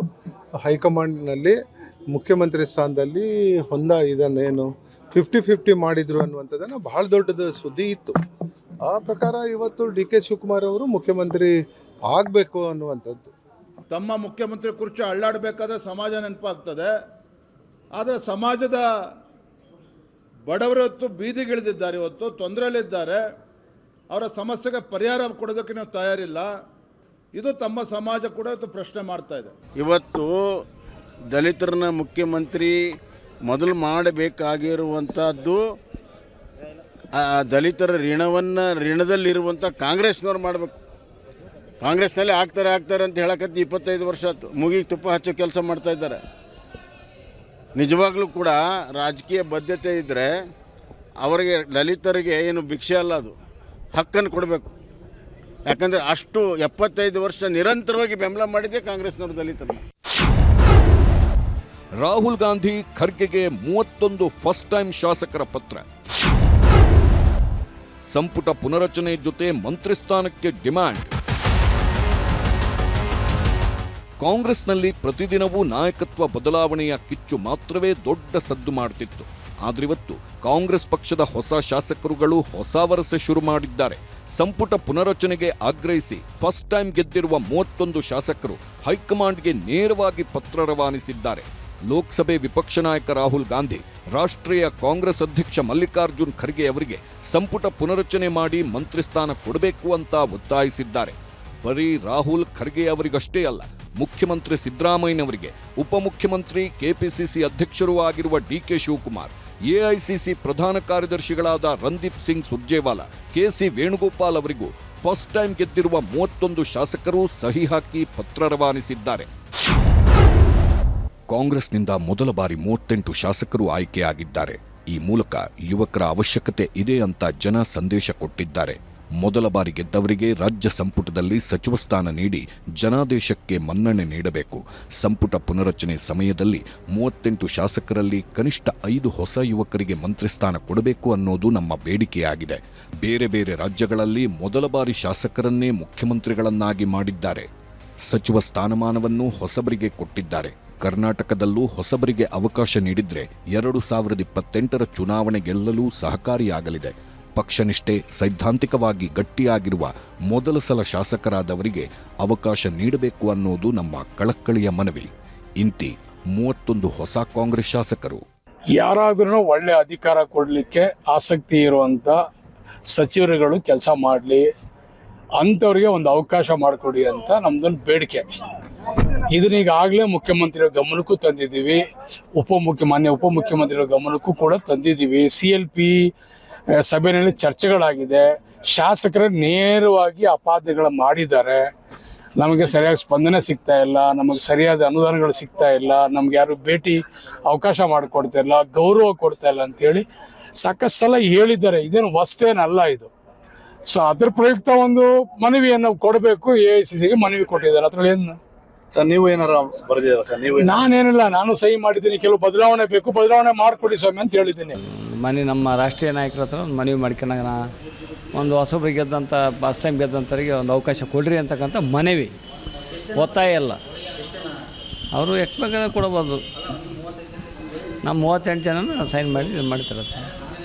ಹೈಕಮಾಂಡ್ನಲ್ಲಿ ಮುಖ್ಯಮಂತ್ರಿ ಸ್ಥಾನದಲ್ಲಿ ಇದನ್ನೇನು 50-50 ಮಾಡಿದ್ರು ಅನ್ನುವಂಥದ್ದನ್ನು ಬಹಳ ದೊಡ್ಡದ ಸುದ್ದಿ ಇತ್ತು. ಆ ಪ್ರಕಾರ ಇವತ್ತು DK ಶಿವಕುಮಾರ್ ಅವರು ಮುಖ್ಯಮಂತ್ರಿ ಆಗಬೇಕು ಅನ್ನುವಂಥದ್ದು. ತಮ್ಮ ಮುಖ್ಯಮಂತ್ರಿ ಕುರ್ಚಿ ಅಳ್ಳಾಡಬೇಕಾದ್ರೆ ಸಮಾಜ ನೆನಪಾಗ್ತದೆ. ಆದರೆ ಸಮಾಜದ ಬಡವರು ಇವತ್ತು ಬೀದಿಗಿಳಿದಿದ್ದಾರೆ, ಇವತ್ತು ತೊಂದರೆಯಲ್ಲಿದ್ದಾರೆ. ಅವರ ಸಮಸ್ಯೆಗೆ ಪರಿಹಾರ ಕೊಡೋದಕ್ಕೆ ನಾವು ತಯಾರಿಲ್ಲ. ಇದು ತಮ್ಮ ಸಮಾಜ ಕೂಡ ಇವತ್ತು ಪ್ರಶ್ನೆ ಮಾಡ್ತಾ ಇದೆ. ಇವತ್ತು ದಲಿತರನ್ನ ಮುಖ್ಯಮಂತ್ರಿ ಮೊದಲು ಮಾಡಬೇಕಾಗಿರುವಂಥದ್ದು ದಲಿತರ ಋಣದಲ್ಲಿರುವಂಥ ಕಾಂಗ್ರೆಸ್ನವ್ರು ಮಾಡಬೇಕು. ಕಾಂಗ್ರೆಸ್ನಲ್ಲಿ ಆಗ್ತಾರೆ ಅಂತ ಹೇಳಕತ್ತಿ 25 ವರ್ಷ ಆಯ್ತು, ಮುಗಿಗೆ ತುಪ್ಪ ಹಚ್ಚೋ ಕೆಲಸ ಮಾಡ್ತಾ ಇದ್ದಾರೆ. ನಿಜವಾಗ್ಲೂ ಕೂಡ ರಾಜಕೀಯ ಬದ್ಧತೆ ಇದ್ದರೆ ಅವರಿಗೆ ದಲಿತರಿಗೆ ಏನು ಭಿಕ್ಷೆ ಅಲ್ಲ, ಅದು ಹಕ್ಕನ್ನು ಕೊಡಬೇಕು. ಯಾಕಂದರೆ ಅಷ್ಟು 75 ವರ್ಷ ನಿರಂತರವಾಗಿ ಬೆಂಬಲ ಮಾಡಿದೆ ಕಾಂಗ್ರೆಸ್ನವರು ದಲಿತರನ್ನ. ರಾಹುಲ್ ಗಾಂಧಿ ಖರ್ಗೆಗೆ 31 ಫಸ್ಟ್ ಟೈಮ್ ಶಾಸಕರ ಪತ್ರ. ಸಂಪುಟ ಪುನರಚನೆ ಜೊತೆ ಮಂತ್ರಿ ಸ್ಥಾನಕ್ಕೆ ಡಿಮ್ಯಾಂಡ್. ಕಾಂಗ್ರೆಸ್ನಲ್ಲಿ ಪ್ರತಿದಿನವೂ ನಾಯಕತ್ವ ಬದಲಾವಣೆಯ ಕಿಚ್ಚು ಮಾತ್ರವೇ ದೊಡ್ಡ ಸದ್ದು ಮಾಡುತ್ತಿತ್ತು. ಆದ್ರಿವತ್ತು ಕಾಂಗ್ರೆಸ್ ಪಕ್ಷದ ಹೊಸ ಶಾಸಕರುಗಳು ಹೊಸ ವರಸೆ ಶುರು ಮಾಡಿದ್ದಾರೆ. ಸಂಪುಟ ಪುನರಚನೆಗೆ ಆಗ್ರಹಿಸಿ ಫಸ್ಟ್ ಟೈಮ್ ಗೆದ್ದಿರುವ 31 ಶಾಸಕರು ಹೈಕಮಾಂಡ್ಗೆ ನೇರವಾಗಿ ಪತ್ರ ರವಾನಿಸಿದ್ದಾರೆ. ಲೋಕಸಭೆ ವಿಪಕ್ಷ ನಾಯಕ ರಾಹುಲ್ ಗಾಂಧಿ ರಾಷ್ಟ್ರೀಯ ಕಾಂಗ್ರೆಸ್ ಅಧ್ಯಕ್ಷ ಮಲ್ಲಿಕಾರ್ಜುನ್ ಖರ್ಗೆ ಅವರಿಗೆ ಸಂಪುಟ ಪುನರಚನೆ ಮಾಡಿ ಮಂತ್ರಿ ಸ್ಥಾನ ಕೊಡಬೇಕು ಅಂತ ಒತ್ತಾಯಿಸಿದ್ದಾರೆ. ಬರೀ ರಾಹುಲ್ ಖರ್ಗೆ ಅವರಿಗಷ್ಟೇ ಅಲ್ಲ, ಮುಖ್ಯಮಂತ್ರಿ ಸಿದ್ದರಾಮಯ್ಯನವರಿಗೆ, ಉಪಮುಖ್ಯಮಂತ್ರಿ ಕೆಪಿಸಿಸಿ ಅಧ್ಯಕ್ಷರೂ ಆಗಿರುವ DK ಶಿವಕುಮಾರ್, ಎಐಸಿಸಿ ಪ್ರಧಾನ ಕಾರ್ಯದರ್ಶಿಗಳಾದ ರಣದೀಪ್ ಸಿಂಗ್ ಸುರ್ಜೇವಾಲಾ, KC ವೇಣುಗೋಪಾಲ್ ಅವರಿಗೂ ಫಸ್ಟ್ ಟೈಮ್ ಗೆದ್ದಿರುವ 31 ಶಾಸಕರು ಸಹಿ ಹಾಕಿ ಪತ್ರ ರವಾನಿಸಿದ್ದಾರೆ. ಕಾಂಗ್ರೆಸ್ನಿಂದ ಮೊದಲ ಬಾರಿ 38 ಶಾಸಕರು ಆಯ್ಕೆಯಾಗಿದ್ದಾರೆ. ಈ ಮೂಲಕ ಯುವಕರ ಅವಶ್ಯಕತೆ ಇದೆ ಅಂತ ಜನ ಸಂದೇಶ ಕೊಟ್ಟಿದ್ದಾರೆ. ಮೊದಲ ಬಾರಿ ಗೆದ್ದವರಿಗೆ ರಾಜ್ಯ ಸಂಪುಟದಲ್ಲಿ ಸಚಿವ ಸ್ಥಾನ ನೀಡಿ ಜನಾದೇಶಕ್ಕೆ ಮನ್ನಣೆ ನೀಡಬೇಕು. ಸಂಪುಟ ಪುನರಚನೆ ಸಮಯದಲ್ಲಿ 38 ಶಾಸಕರಲ್ಲಿ ಕನಿಷ್ಠ 5 ಹೊಸ ಯುವಕರಿಗೆ ಮಂತ್ರಿ ಸ್ಥಾನ ಕೊಡಬೇಕು ಅನ್ನೋದು ನಮ್ಮ ಬೇಡಿಕೆಯಾಗಿದೆ. ಬೇರೆ ಬೇರೆ ರಾಜ್ಯಗಳಲ್ಲಿ ಮೊದಲ ಬಾರಿ ಶಾಸಕರನ್ನೇ ಮುಖ್ಯಮಂತ್ರಿಗಳನ್ನಾಗಿ ಮಾಡಿದ್ದಾರೆ. ಸಚಿವ ಸ್ಥಾನಮಾನವನ್ನು ಹೊಸಬರಿಗೆ ಕೊಟ್ಟಿದ್ದಾರೆ. ಕರ್ನಾಟಕದಲ್ಲೂ ಹೊಸಬರಿಗೆ ಅವಕಾಶ ನೀಡಿದ್ರೆ 2028ರ ಚುನಾವಣೆ ಗೆಲ್ಲಲು ಸಹಕಾರಿಯಾಗಲಿದೆ. ಪಕ್ಷನಿಷ್ಠೆ ಸೈದ್ಧಾಂತಿಕವಾಗಿ ಗಟ್ಟಿಯಾಗಿರುವ ಮೊದಲ ಸಲ ಶಾಸಕರಾದವರಿಗೆ ಅವಕಾಶ ನೀಡಬೇಕು ಅನ್ನೋದು ನಮ್ಮ ಕಳಕಳಿಯ ಮನವಿ. ಇಂತಿ 31 ಹೊಸ ಕಾಂಗ್ರೆಸ್ ಶಾಸಕರು. ಯಾರಾದ್ರೂ ಒಳ್ಳೆ ಅಧಿಕಾರ ಕೊಡಲಿಕ್ಕೆ ಆಸಕ್ತಿ ಇರುವಂಥ ಸಚಿವರುಗಳು ಕೆಲಸ ಮಾಡಲಿ, ಅಂಥವ್ರಿಗೆ ಒಂದು ಅವಕಾಶ ಮಾಡಿಕೊಡಿ ಅಂತ ನಮ್ದೊಂದು ಬೇಡಿಕೆ. ಇದನ್ನೀಗಾಗಲೇ ಮುಖ್ಯಮಂತ್ರಿಗಳ ಗಮನಕ್ಕೂ ತಂದಿದ್ದೀವಿ, ಮಾನ್ಯ ಉಪಮುಖ್ಯಮಂತ್ರಿಗಳ ಗಮನಕ್ಕೂ ಕೂಡ ತಂದಿದ್ದೀವಿ. CLP ಸಭೆಯಲ್ಲಿ ಚರ್ಚೆಗಳಾಗಿದೆ. ಶಾಸಕರು ನೇರವಾಗಿ ಅಪಾದನೆಗಳು ಮಾಡಿದ್ದಾರೆ. ನಮಗೆ ಸರಿಯಾಗಿ ಸ್ಪಂದನೆ ಸಿಗ್ತಾ ಇಲ್ಲ, ನಮಗೆ ಸರಿಯಾದ ಅನುದಾನಗಳು ಸಿಗ್ತಾ ಇಲ್ಲ, ನಮ್ಗೆ ಯಾರು ಭೇಟಿ ಅವಕಾಶ ಮಾಡಿಕೊಡ್ತಾ ಇಲ್ಲ, ಗೌರವ ಕೊಡ್ತಾ ಇಲ್ಲ ಅಂತೇಳಿ ಸಾಕಷ್ಟು ಸಲ ಹೇಳಿದ್ದಾರೆ. ಇದೇನು ಹೊಸ್ತೇನಲ್ಲ ಇದು. ಸೊ ಅದ್ರ ಪ್ರಯುಕ್ತ ಒಂದು ಮನವಿಯನ್ನು ಕೊಡಬೇಕು. AICCಗೆ ಮನವಿ ಕೊಟ್ಟಿದ್ದಾರೆ. ಅದ್ರಲ್ಲಿ ಏನು ಸರ್ ನೀವು ಏನಾರು ಬರೆದಿದ್ದೀರಾ ಸರ್? ನೀವು ನಾನೇನಿಲ್ಲ, ನಾನು ಸಹಿ ಮಾಡಿದ್ದೀನಿ. ಕೆಲವು ಬದಲಾವಣೆ ಬೇಕು, ಬದಲಾವಣೆ ಮಾಡಿಕೊಡಿ ಸ್ವಾಮಿ ಅಂತ ಹೇಳಿದ್ದೀನಿ. ನಮ್ಮ ರಾಷ್ಟ್ರೀಯ ನಾಯಕರ ಹತ್ರ ಒಂದು ಮನವಿ ಮಾಡ್ಕೊಂಡಾಗ ಒಂದು ಹೊಸಬ್ರಿಗೆ ಗೆದ್ದಂಥ ಫಸ್ಟ್ ಟೈಮ್ ಗೆದ್ದಂಥವ್ರಿಗೆ ಒಂದು ಅವಕಾಶ ಕೊಡ್ರಿ ಅಂತಕ್ಕಂಥ ಮನವಿ, ಒತ್ತಾಯ ಇಲ್ಲ. ಅವರು ಎಷ್ಟು ಬೇಕಾದ್ರೆ ಕೊಡ್ಬೋದು. ನಮ್ಮ 38 ಜನ ಸೈನ್ ಮಾಡ್ತಿರತ್ತೆ.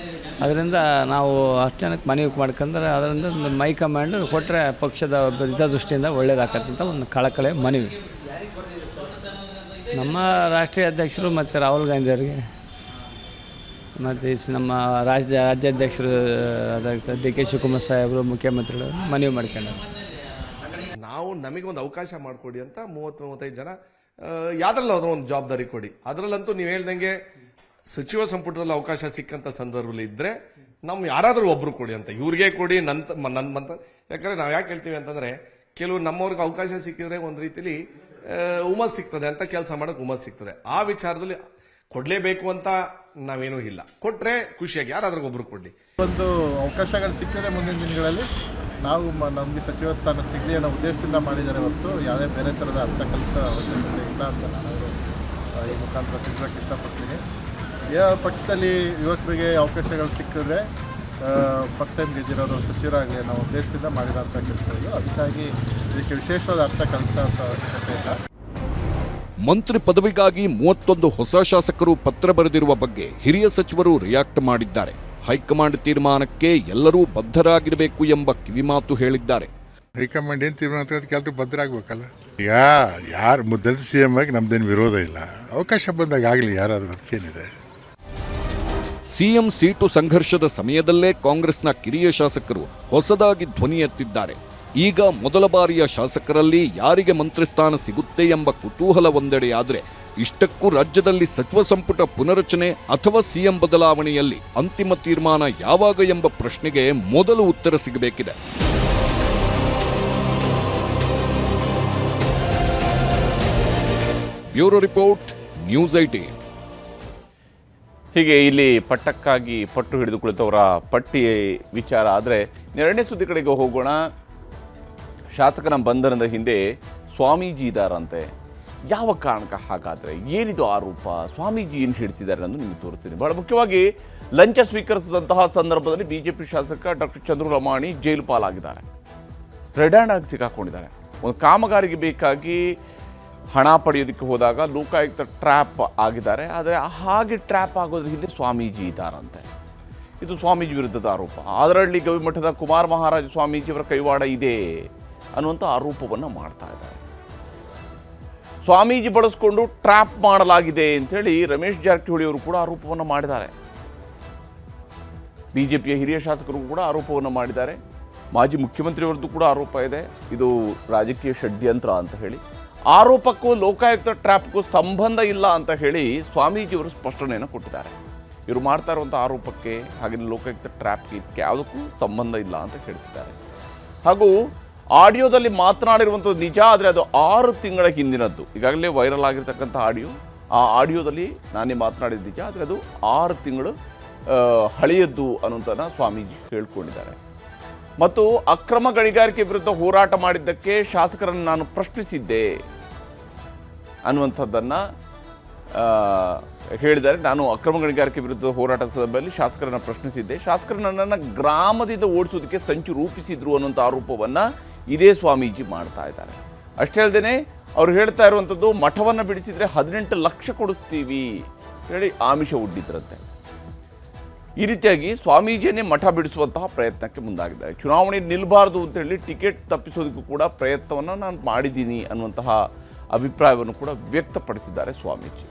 ಅದರಿಂದ ನಾವು 10 ಜನಕ್ಕೆ ಮನವಿ ಮಾಡ್ಕೊಂಡ್ರೆ ಅದರಿಂದ ಒಂದು ಹೈಕಮಾಂಡ್ ಕೊಟ್ಟರೆ ಪಕ್ಷದ ಹಿತದೃಷ್ಟಿಯಿಂದ ಒಳ್ಳೇದಾಗತ್ತೆ ಅಂತ ಒಂದು ಕಳಕಳೆ ಮನವಿ. ನಮ್ಮ ರಾಷ್ಟ್ರೀಯ ಅಧ್ಯಕ್ಷರು ಮತ್ತು ರಾಹುಲ್ ಗಾಂಧಿ ಅವರಿಗೆ ಮತ್ತು ನಮ್ಮ ರಾಜ್ಯಾಧ್ಯಕ್ಷರು DK ಶಿವಕುಮಾರ್ ಸಾಹೇಬರು ಮುಖ್ಯಮಂತ್ರಿಗಳು ಮನವಿ ಮಾಡ್ಕೊಂಡಾರೆ. ನಾವು ನಮಗೊಂದು ಅವಕಾಶ ಮಾಡಿಕೊಡಿ ಅಂತ 30-35 ಜನ ಯಾವ್ದ್ರಲ್ಲ ಅದರ ಒಂದು ಜವಾಬ್ದಾರಿ ಕೊಡಿ. ಅದರಲ್ಲಂತೂ ನೀವು ಹೇಳ್ದಂಗೆ ಸಚಿವ ಸಂಪುಟದಲ್ಲಿ ಅವಕಾಶ ಸಿಕ್ಕಂಥ ಸಂದರ್ಭದಲ್ಲಿ ಇದ್ದರೆ ನಾವು ಯಾರಾದರೂ ಒಬ್ಬರು ಕೊಡಿ ಅಂತ, ಇವ್ರಿಗೆ ಕೊಡಿ ನನ್ನ ಯಾಕಂದರೆ ನಾವು ಯಾಕೆ ಹೇಳ್ತೀವಿ ಅಂತಂದರೆ ಕೆಲವು ನಮ್ಮವ್ರಿಗೆ ಅವಕಾಶ ಸಿಕ್ಕಿದ್ರೆ ಒಂದು ರೀತಿಲಿ ಹುಮ್ಮಸ್ ಸಿಗ್ತದೆ ಅಂತ, ಕೆಲಸ ಮಾಡೋಕೆ ಹುಮ್ಮಸ್ ಸಿಗ್ತದೆ. ಆ ವಿಚಾರದಲ್ಲಿ ಕೊಡಲೇಬೇಕು ಅಂತ ನಾವೇನೂ ಇಲ್ಲ. ಕೊಟ್ಟರೆ ಖುಷಿಯಾಗಿ ಯಾರಾದ್ರೂ ಒಬ್ಬರು ಕೊಡಲಿ. ಒಂದು ಅವಕಾಶಗಳು ಸಿಕ್ಕಿದ್ರೆ ಮುಂದಿನ ದಿನಗಳಲ್ಲಿ ನಾವು ನಮಗೆ ಸಚಿವ ಸ್ಥಾನ ಸಿಗಲಿ ಅನ್ನೋ ಉದ್ದೇಶದಿಂದ ಮಾಡಿದ್ದಾರೆ ಹೊರತು ಯಾವುದೇ ಬೇರೆ ಥರದ ಅರ್ಥ ಕಲಿಸ ಅವಶ್ಯಕತೆ ಇಲ್ಲ ಅಂತ ನಾನು ಈ ಮುಖಾಂತರ ತಿಳಿಸೋಕ್ಕೆ ಇಷ್ಟಪಡ್ತೀನಿ. ಯಾವ ಪಕ್ಷದಲ್ಲಿ ಯುವಕರಿಗೆ ಅವಕಾಶಗಳು ಸಿಕ್ಕಿದ್ರೆ ಫಸ್ಟ್ ಟೈಮ್ ಗೆದ್ದಿರೋರು ಸಚಿವರಾಗಲಿ ಅನ್ನೋ ಉದ್ದೇಶದಿಂದ ಮಾಡಿರೋಂಥ ಕೆಲಸ ಇದು. ಅದಕ್ಕಾಗಿ ಇದಕ್ಕೆ ವಿಶೇಷವಾದ ಅರ್ಥ ಕಲಿಸೋ ಅವಶ್ಯಕತೆ ಇಲ್ಲ. ಮಂತ್ರಿ ಪದವಿಗಾಗಿ 31 ಹೊಸ ಶಾಸಕರು ಪತ್ರ ಬರೆದಿರುವ ಬಗ್ಗೆ ಹಿರಿಯ ಸಚಿವರು ರಿಯಾಕ್ಟ್ ಮಾಡಿದ್ದಾರೆ. ಹೈಕಮಾಂಡ್ ತೀರ್ಮಾನಕ್ಕೆ ಎಲ್ಲರೂ ಬದ್ಧರಾಗಿರಬೇಕು ಎಂಬ ಕಿವಿಮಾತು ಹೇಳಿದ್ದಾರೆ. ಹೈಕಮಾಂಡ್ ಏನು ತೀರ್ಮಾನ ಅದಕ್ಕೆ ಎಲ್ಲರೂ ಬದ್ಧರಾಗಬೇಕಲ್ಲ. ಈಗ ಯಾರು ಮೊದಲ CM ಆಗಿ ನಮ್ದೇನು ವಿರೋಧ ಇಲ್ಲ, ಅವಕಾಶ ಬಂದಾಗ ಆಗಲಿ ಯಾರಾದರೂ, ಅದಕ್ಕೇನಿದೆ. ಸಿಎಂ ಸೀಟು ಸಂಘರ್ಷದ ಸಮಯದಲ್ಲೇ ಕಾಂಗ್ರೆಸ್ನ ಕಿರಿಯ ಶಾಸಕರು ಹೊಸದಾಗಿ ಧ್ವನಿ ಎತ್ತಿದ್ದಾರೆ. ಈಗ ಮೊದಲ ಬಾರಿಯ ಶಾಸಕರಲ್ಲಿ ಯಾರಿಗೆ ಮಂತ್ರಿ ಸ್ಥಾನ ಸಿಗುತ್ತೆ ಎಂಬ ಕುತೂಹಲ ಒಂದೆಡೆಯಾದರೆ, ಇಷ್ಟಕ್ಕೂ ರಾಜ್ಯದಲ್ಲಿ ಸಚಿವ ಸಂಪುಟ ಪುನರಚನೆ ಅಥವಾ ಸಿಎಂ ಬದಲಾವಣೆಯಲ್ಲಿ ಅಂತಿಮ ತೀರ್ಮಾನ ಯಾವಾಗ ಎಂಬ ಪ್ರಶ್ನೆಗೆ ಮೊದಲು ಉತ್ತರ ಸಿಗಬೇಕಿದೆ. Bureau report, news 18. ಹೀಗೆ ಇಲ್ಲಿ ಪಟ್ಟಕ್ಕಾಗಿ ಪಟ್ಟು ಹಿಡಿದು ಕುಳಿತವರ ಪಟ್ಟಿ ವಿಚಾರ ಆದರೆ, ಎರಡನೇ ಸುದ್ದಿ ಕಡೆಗೆ ಹೋಗೋಣ. ಶಾಸಕನ ಬಂಧನದ ಹಿಂದೆ ಸ್ವಾಮೀಜಿ ಇದ್ದಾರಂತೆ. ಯಾವ ಕಾರಣಕ್ಕೆ ಹಾಗಾದರೆ? ಏನಿದು ಆರೋಪ? ಸ್ವಾಮೀಜಿ ಏನು ಹೇಳ್ತಿದ್ದಾರೆ ಅನ್ನೋದು ನಿಮಗೆ ತೋರಿಸ್ತೀನಿ. ಬಹಳ ಮುಖ್ಯವಾಗಿ ಲಂಚ ಸ್ವೀಕರಿಸಿದಂತಹ ಸಂದರ್ಭದಲ್ಲಿ BJP ಶಾಸಕ ಡಾಕ್ಟರ್ ಚಂದ್ರು ಲಮಾಣಿ ಜೈಲು ಪಾಲಾಗಿದ್ದಾರೆ. ರೆಡ್ ಹ್ಯಾಂಡ್ ಆಗಿ ಸಿಕ್ಕಾಕೊಂಡಿದ್ದಾರೆ. ಒಂದು ಕಾಮಗಾರಿಗೆ ಬೇಕಾಗಿ ಹಣ ಪಡೆಯೋದಕ್ಕೆ ಹೋದಾಗ ಲೋಕಾಯುಕ್ತ ಟ್ರ್ಯಾಪ್ ಆಗಿದ್ದಾರೆ. ಆದರೆ ಹಾಗೆ ಟ್ರ್ಯಾಪ್ ಆಗೋದ್ರ ಹಿಂದೆ ಸ್ವಾಮೀಜಿ ಇದ್ದಾರಂತೆ. ಇದು ಸ್ವಾಮೀಜಿ ವಿರುದ್ಧದ ಆರೋಪ. ಅದರಲ್ಲಿ ಗವಿಮಠದ ಕುಮಾರ ಮಹಾರಾಜ ಸ್ವಾಮೀಜಿಯವರ ಕೈವಾಡ ಇದೆ ಅನ್ನುವಂಥ ಆರೋಪವನ್ನು ಮಾಡ್ತಾ ಇದ್ದಾರೆ. ಸ್ವಾಮೀಜಿ ಬಳಸ್ಕೊಂಡು ಟ್ರ್ಯಾಪ್ ಮಾಡಲಾಗಿದೆ ಅಂತೇಳಿ ರಮೇಶ್ ಜಾರಕಿಹೊಳಿ ಅವರು ಕೂಡ ಆರೋಪವನ್ನು ಮಾಡಿದ್ದಾರೆ. BJPಯ ಹಿರಿಯ ಶಾಸಕರು ಕೂಡ ಆರೋಪವನ್ನು ಮಾಡಿದ್ದಾರೆ. ಮಾಜಿ ಮುಖ್ಯಮಂತ್ರಿಯವರದ್ದು ಕೂಡ ಆರೋಪ ಇದೆ, ಇದು ರಾಜಕೀಯ ಷಡ್ಯಂತ್ರ ಅಂತ ಹೇಳಿ. ಆರೋಪಕ್ಕೂ ಲೋಕಾಯುಕ್ತ ಟ್ರ್ಯಾಪ್ಗೂ ಸಂಬಂಧ ಇಲ್ಲ ಅಂತ ಹೇಳಿ ಸ್ವಾಮೀಜಿಯವರು ಸ್ಪಷ್ಟನೆಯನ್ನು ಕೊಟ್ಟಿದ್ದಾರೆ. ಇವರು ಮಾಡ್ತಾ ಇರುವಂಥ ಆರೋಪಕ್ಕೆ ಹಾಗೆ ಲೋಕಾಯುಕ್ತ ಟ್ರ್ಯಾಪ್ಗೆ ಇದಕ್ಕೆ ಯಾವುದಕ್ಕೂ ಸಂಬಂಧ ಇಲ್ಲ ಅಂತ ಹೇಳ್ತಿದ್ದಾರೆ. ಹಾಗೂ ಆಡಿಯೋದಲ್ಲಿ ಮಾತನಾಡಿರುವಂಥದ್ದು ನಿಜ, ಆದರೆ ಅದು 6 ತಿಂಗಳ ಹಿಂದಿನದ್ದು. ಈಗಾಗಲೇ ವೈರಲ್ ಆಗಿರ್ತಕ್ಕಂಥ ಆಡಿಯೋ, ಆ ಆಡಿಯೋದಲ್ಲಿ ನಾನೇ ಮಾತನಾಡಿದ ನಿಜ, ಆದರೆ ಅದು 6 ತಿಂಗಳು ಹಳೆಯದ್ದು ಅನ್ನೋಂಥನ್ನ ಸ್ವಾಮೀಜಿ ಹೇಳ್ಕೊಂಡಿದ್ದಾರೆ. ಮತ್ತು ಅಕ್ರಮ ಗಣಿಗಾರಿಕೆ ವಿರುದ್ಧ ಹೋರಾಟ ಮಾಡಿದ್ದಕ್ಕೆ ಶಾಸಕರನ್ನು ನಾನು ಪ್ರಶ್ನಿಸಿದ್ದೆ ಅನ್ನುವಂಥದ್ದನ್ನು ಹೇಳಿದ್ದಾರೆ. ನಾನು ಅಕ್ರಮ ಗಣಿಗಾರಿಕೆ ವಿರುದ್ಧ ಹೋರಾಟದ ಸಂದರ್ಭದಲ್ಲಿ ಶಾಸಕರನ್ನು ಪ್ರಶ್ನಿಸಿದ್ದೆ, ಶಾಸಕರು ನನ್ನನ್ನು ಗ್ರಾಮದಿಂದ ಓಡಿಸೋದಕ್ಕೆ ಸಂಚು ರೂಪಿಸಿದ್ರು ಅನ್ನುವಂಥ ಆರೋಪವನ್ನು ಇದೇ ಸ್ವಾಮೀಜಿ ಮಾಡ್ತಾ ಇದ್ದಾರೆ. ಅಷ್ಟೇ ಅಲ್ಲದೆ ಅವ್ರು ಹೇಳ್ತಾ ಇರುವಂಥದ್ದು ಮಠವನ್ನು ಬಿಡಿಸಿದರೆ 18 ಲಕ್ಷ ಕೊಡಿಸ್ತೀವಿ ಹೇಳಿ ಆಮಿಷ ಒಡ್ಡಿದ್ರಂತೆ. ಈ ರೀತಿಯಾಗಿ ಸ್ವಾಮೀಜಿಯನ್ನೇ ಮಠ ಬಿಡಿಸುವಂತಹ ಪ್ರಯತ್ನಕ್ಕೆ ಮುಂದಾಗಿದ್ದಾರೆ. ಚುನಾವಣೆ ನಿಲ್ಲಬಾರ್ದು ಅಂತೇಳಿ ಟಿಕೆಟ್ ತಪ್ಪಿಸೋದಕ್ಕೂ ಕೂಡ ಪ್ರಯತ್ನವನ್ನು ನಾನು ಮಾಡಿದ್ದೀನಿ ಅನ್ನುವಂತಹ ಅಭಿಪ್ರಾಯವನ್ನು ಕೂಡ ವ್ಯಕ್ತಪಡಿಸಿದ್ದಾರೆ ಸ್ವಾಮೀಜಿ.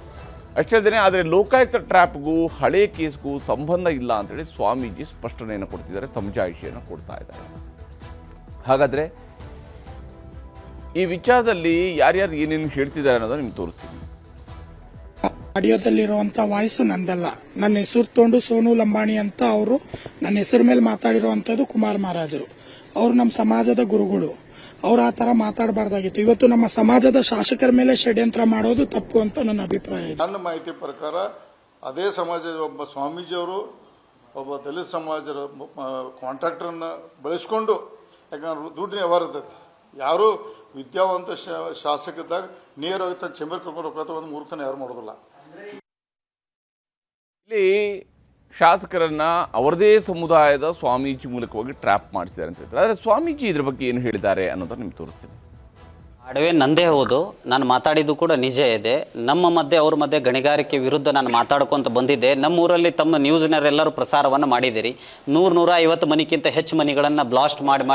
ಅಷ್ಟೇ ಅಲ್ಲದೆ ಆದರೆ ಲೋಕಾಯುಕ್ತ ಟ್ರ್ಯಾಪ್ಗೂ ಹಳೆ ಕೇಸ್ಗೂ ಸಂಬಂಧ ಇಲ್ಲ ಅಂತೇಳಿ ಸ್ವಾಮೀಜಿ ಸ್ಪಷ್ಟನೆಯನ್ನು ಕೊಡ್ತಿದ್ದಾರೆ, ಸಮಜಾಯಿಷಿಯನ್ನು ಕೊಡ್ತಾ ಇದ್ದಾರೆ. ಹಾಗಾದರೆ ಈ ವಿಚಾರದಲ್ಲಿ ಯಾರ್ಯಾರು ಏನೇನು ಹೇಳ್ತಿದ್ದಾರೆ ಅನ್ನೋದನ್ನು ನಿಮ್ಗೆ ತೋರಿಸ್ತೀನಿ. ಆಡಿಯೋದಲ್ಲಿರುವಂತ ವಾಯ್ಸು ನಂದಲ್ಲ. ನನ್ನ ಹೆಸರು ತೊಗೊಂಡು ಸೋನು ಲಂಬಾಣಿ ಅಂತ ಅವರು ನನ್ನ ಹೆಸರು ಮೇಲೆ ಮಾತಾಡಿರುವಂತದ್ದು ಕುಮಾರ್ ಮಹಾರಾಜರು. ಅವರು ನಮ್ಮ ಸಮಾಜದ ಗುರುಗಳು. ಅವ್ರು ಆ ತರ ಮಾತಾಡಬಾರ್ದಾಗಿತ್ತು. ಇವತ್ತು ನಮ್ಮ ಸಮಾಜದ ಶಾಸಕರ ಮೇಲೆ ಷಡ್ಯಂತ್ರ ಮಾಡೋದು ತಪ್ಪು ಅಂತ ನನ್ನ ಅಭಿಪ್ರಾಯ ಇದೆ. ನನ್ನ ಮಾಹಿತಿ ಪ್ರಕಾರ ಅದೇ ಸಮಾಜದ ಒಬ್ಬ ಸ್ವಾಮೀಜಿಯವರು ಒಬ್ಬ ದಲಿತ ಸಮಾಜದ ಕಾಂಟ್ರಾಕ್ಟರ್ನ ಬಳಸ್ಕೊಂಡು, ಯಾಕಂದ್ರೆ ದುಡ್ಡಿನ ವ್ಯವಹಾರ ಇರ್ತೈತಿ. ಯಾರು ವಿದ್ಯಾವಂತ ಶಾಸಕದಾಗ ನೇರವಾಗಿ ತನ್ನ ಚೇಂಬರ್ ಕರ್ಕೊಂಡು ಹೋಗ್ತಾ ಒಂದು ಮೂರ್ತನ ಯಾರು ಮಾಡೋದಿಲ್ಲ. ಇಲ್ಲಿ ಶಾಸಕರನ್ನ ಅವರದೇ ಸಮುದಾಯದ ಸ್ವಾಮೀಜಿ ಮೂಲಕವಾಗಿ ಟ್ರ್ಯಾಪ್ ಮಾಡಿಸಿದ್ದಾರೆ ಅಂತ ಹೇಳ್ತಾರೆ. ಆದರೆ ಸ್ವಾಮೀಜಿ ಇದ್ರ ಬಗ್ಗೆ ಏನು ಹೇಳಿದ್ದಾರೆ ಅನ್ನೋದನ್ನು ನಿಮ್ಗೆ ತೋರಿಸ್ತೀನಿ. ಅಡವೆ ನಂದೇ ಹೌದು, ನಾನು ಮಾತಾಡಿದ್ದು ಕೂಡ ನಿಜ ಇದೆ. ನಮ್ಮ ಮಧ್ಯೆ ಅವ್ರ ಮಧ್ಯೆ ಗಣಿಗಾರಿಕೆ ವಿರುದ್ಧ ನಾನು ಮಾತಾಡ್ಕೊಂತ ಬಂದಿದ್ದೆ. ನಮ್ಮೂರಲ್ಲಿ ತಮ್ಮ ನ್ಯೂಸ್ನವರೆಲ್ಲರೂ ಪ್ರಸಾರವನ್ನು ಮಾಡಿದ್ದೀರಿ. 100-150 ಮನೆಗಿಂತ ಹೆಚ್ಚು ಮನೆಗಳನ್ನು ಬ್ಲಾಸ್ಟ್ ಮಾಡಿ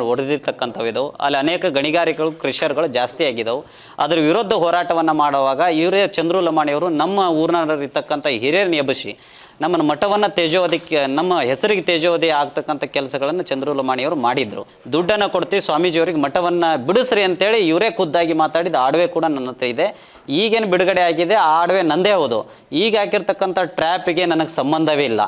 ಹೊಡೆದಿರ್ತಕ್ಕಂಥವು ಇದ್ದವು. ಅಲ್ಲಿ ಅನೇಕ ಗಣಿಗಾರಿಕೆಗಳು ಕ್ರಷರ್ಗಳು ಜಾಸ್ತಿ ಆಗಿದ್ದವು. ಅದರ ವಿರುದ್ಧ ಹೋರಾಟವನ್ನು ಮಾಡುವಾಗ ಇವರೇ ಚಂದ್ರು ಲಮಾಣಿಯವರು ನಮ್ಮ ಊರಿನಲ್ಲಿರ್ತಕ್ಕಂಥ ಹಿರಿಯರನ್ನ ಎಬ್ಬಿಸಿ ನಮ್ಮನ್ನು ಮಠವನ್ನು ತೇಜೋವಧಿಕ್ಕೆ, ನಮ್ಮ ಹೆಸರಿಗೆ ತೇಜೋವಧಿ ಆಗ್ತಕ್ಕಂಥ ಕೆಲಸಗಳನ್ನು ಚಂದ್ರು ಲಮಾಣಿಯವರು ಮಾಡಿದರು. ದುಡ್ಡನ್ನು ಕೊಡ್ತೀವಿ ಸ್ವಾಮೀಜಿಯವರಿಗೆ ಮಠವನ್ನು ಬಿಡಿಸ್ರಿ ಅಂತೇಳಿ ಇವರೇ ಖುದ್ದಾಗಿ ಮಾತಾಡಿದ ಆಡವೆ ಕೂಡ ನನ್ನ ಹತ್ರ ಇದೆ. ಈಗೇನು ಬಿಡುಗಡೆ ಆಗಿದೆ ಆ ಆಡವೆ ನಂದೇ ಹೌದು. ಈಗ ಹಾಕಿರ್ತಕ್ಕಂಥ ಟ್ರ್ಯಾಪಿಗೆ ನನಗೆ ಸಂಬಂಧವೇ ಇಲ್ಲ.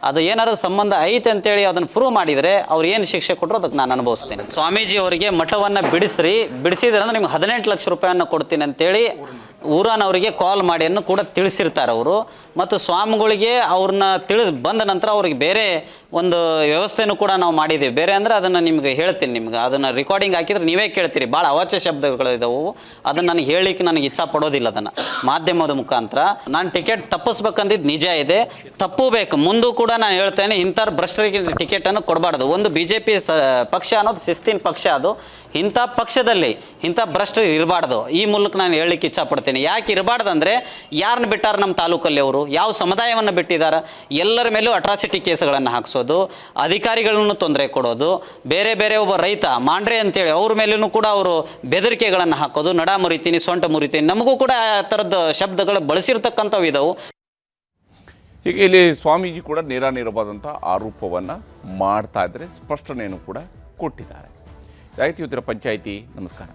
ಅದು ಏನಾದ್ರು ಸಂಬಂಧ ಐತೆ ಅಂತೇಳಿ ಅದನ್ನು ಪ್ರೂವ್ ಮಾಡಿದರೆ ಅವ್ರು ಏನು ಶಿಕ್ಷೆ ಕೊಟ್ಟರು ಅದಕ್ಕೆ ನಾನು ಅನುಭವಿಸ್ತೇನೆ. ಸ್ವಾಮೀಜಿ ಅವರಿಗೆ ಮಠವನ್ನು ಬಿಡಿಸಿದ್ರೆ ಅಂದ್ರೆ ನಿಮ್ಗೆ 18 ಲಕ್ಷ ರೂಪಾಯಿಯನ್ನು ಕೊಡ್ತೀನಿ ಅಂತೇಳಿ ಊರನವರಿಗೆ ಕಾಲ್ ಮಾಡಿ ಅನ್ನು ಕೂಡ ತಿಳಿಸಿರ್ತಾರೆ ಅವರು. ಮತ್ತು ಸ್ವಾಮಿಗಳಿಗೆ ಅವ್ರನ್ನ ಬಂದ ನಂತರ ಅವ್ರಿಗೆ ಬೇರೆ ಒಂದು ವ್ಯವಸ್ಥೆನೂ ಕೂಡ ನಾವು ಮಾಡಿದ್ದೀವಿ. ಬೇರೆ ಅಂದರೆ ಅದನ್ನು ನಿಮ್ಗೆ ಹೇಳ್ತೀನಿ, ನಿಮ್ಗೆ ಅದನ್ನು ರೆಕಾರ್ಡಿಂಗ್ ಹಾಕಿದ್ರೆ ನೀವೇ ಕೇಳ್ತೀರಿ. ಭಾಳ ಅವಾಚ್ಯ ಶಬ್ದಗಳಿದಾವು. ಅದನ್ನು ನನಗೆ ಹೇಳಲಿಕ್ಕೆ ನನಗೆ ಇಚ್ಛಾ ಪಡೋದಿಲ್ಲ. ಅದನ್ನು ಮಾಧ್ಯಮದ ಮುಖಾಂತರ ನಾನು ಟಿಕೆಟ್ ತಪ್ಪಿಸ್ಬೇಕಂದಿದ್ದು ನಿಜ ಇದೆ, ತಪ್ಪು ಬೇಕು. ಮುಂದೂ ಕೂಡ ನಾನು ಹೇಳ್ತೇನೆ, ಇಂಥವ್ರ ಭ್ರಷ್ಟರಿಗೆ ಟಿಕೆಟನ್ನು ಕೊಡಬಾರ್ದು. ಒಂದು BJP ಪಕ್ಷ ಅನ್ನೋದು ಶಿಸ್ತಿನ ಪಕ್ಷ. ಅದು ಇಂಥ ಪಕ್ಷದಲ್ಲಿ ಇಂಥ ಭ್ರಷ್ಟರು ಇರಬಾರ್ದು. ಈ ಮೂಲಕ ನಾನು ಹೇಳಲಿಕ್ಕೆ ಇಚ್ಛಾಪಡ್ತೀನಿ. ಯಾಕೆ ಇರಬಾರ್ದು ಅಂದರೆ, ಯಾರನ್ನ ಬಿಟ್ಟಾರ ನಮ್ಮ ತಾಲೂಕಲ್ಲಿ ಅವರು, ಯಾವ ಸಮುದಾಯವನ್ನು ಬಿಟ್ಟಿದ್ದಾರೆ, ಎಲ್ಲರ ಮೇಲೂ ಅಟ್ರಾಸಿಟಿ ಕೇಸುಗಳನ್ನು ಹಾಕಿಸೋದು, ಅಧಿಕಾರಿಗಳನ್ನು ತೊಂದರೆ ಕೊಡೋದು, ಬೇರೆ ಒಬ್ಬ ರೈತ ಮಾಂಡ್ರೆ ಅಂತೇಳಿ ಅವ್ರ ಮೇಲೂ ಕೂಡ ಅವರು ಬೆದರಿಕೆಗಳನ್ನು ಹಾಕೋದು, ನಡ ಮುರಿತೀನಿ ಸೊಂಟ ಮುರಿತೀನಿ, ನಮಗೂ ಕೂಡ ಆ ಥರದ ಶಬ್ದಗಳು ಬಳಸಿರ್ತಕ್ಕಂಥವು ಇದಾವೆ. ಹೀಗೆ ಇಲ್ಲಿ ಸ್ವಾಮೀಜಿ ಕೂಡ ನೇರವಾದಂಥ ಆರೋಪವನ್ನು ಮಾಡ್ತಾ ಇದ್ದಾರೆ, ಸ್ಪಷ್ಟನೆಯನ್ನು ಕೂಡ ಕೊಟ್ಟಿದ್ದಾರೆ. ಆಯ್ತು ಇವತ್ತಿನ ಪಂಚಾಯಿತಿ. ನಮಸ್ಕಾರ.